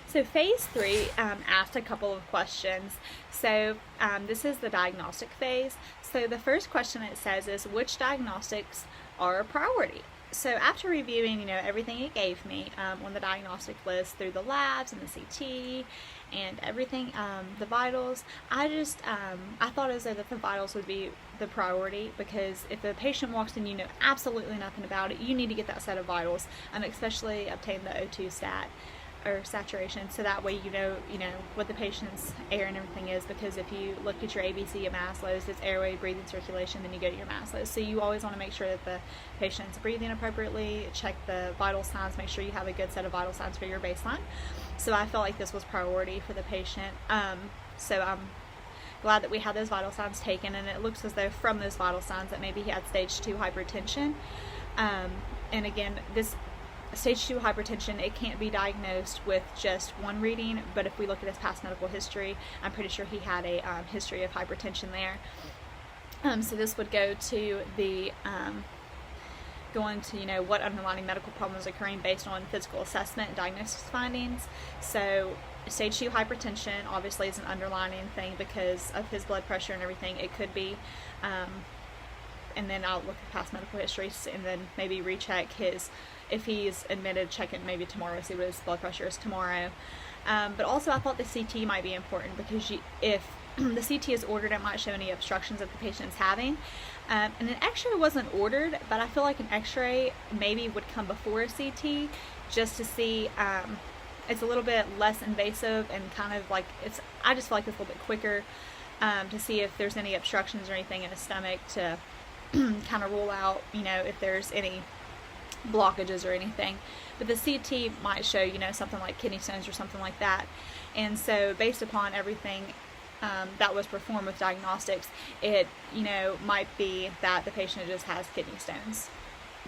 So phase three asked a couple of questions. So this is the diagnostic phase. So the first question it says is, which diagnostics are a priority? So after reviewing, everything it gave me on the diagnostic list through the labs and the CT and everything, the vitals, I thought as though that the vitals would be the priority, because if a patient walks in, you know absolutely nothing about it, you need to get that set of vitals, and especially obtain the O2 stat or saturation, so that way you know what the patient's air and everything is. Because if you look at your ABC of Maslow's, it's airway, breathing, circulation, then you go to your Maslow's. So you always want to make sure that the patient's breathing appropriately, check the vital signs, make sure you have a good set of vital signs for your baseline. So I felt like this was priority for the patient. So I'm glad that we had those vital signs taken, and it looks as though from those vital signs that maybe he had stage 2 hypertension. And again, this stage 2 hypertension, it can't be diagnosed with just one reading, but if we look at his past medical history, I'm pretty sure he had a history of hypertension there. So this would go to the going to what underlying medical problems are occurring based on physical assessment and diagnosis findings. So stage 2 hypertension obviously is an underlying thing because of his blood pressure and everything. It could be and then I'll look at past medical histories and then maybe recheck if he's admitted, check it maybe tomorrow, see what his blood pressure is tomorrow. But also I thought the CT might be important, because if the CT is ordered, it might show any obstructions that the patient's having. And an x-ray wasn't ordered, but I feel like an x-ray maybe would come before a CT, just to see, it's a little bit less invasive and kind of like, I just feel like it's a little bit quicker to see if there's any obstructions or anything in his stomach, to kind of rule out, if there's any blockages or anything. But the CT might show, something like kidney stones or something like that. And so based upon everything that was performed with diagnostics, it, might be that the patient just has kidney stones.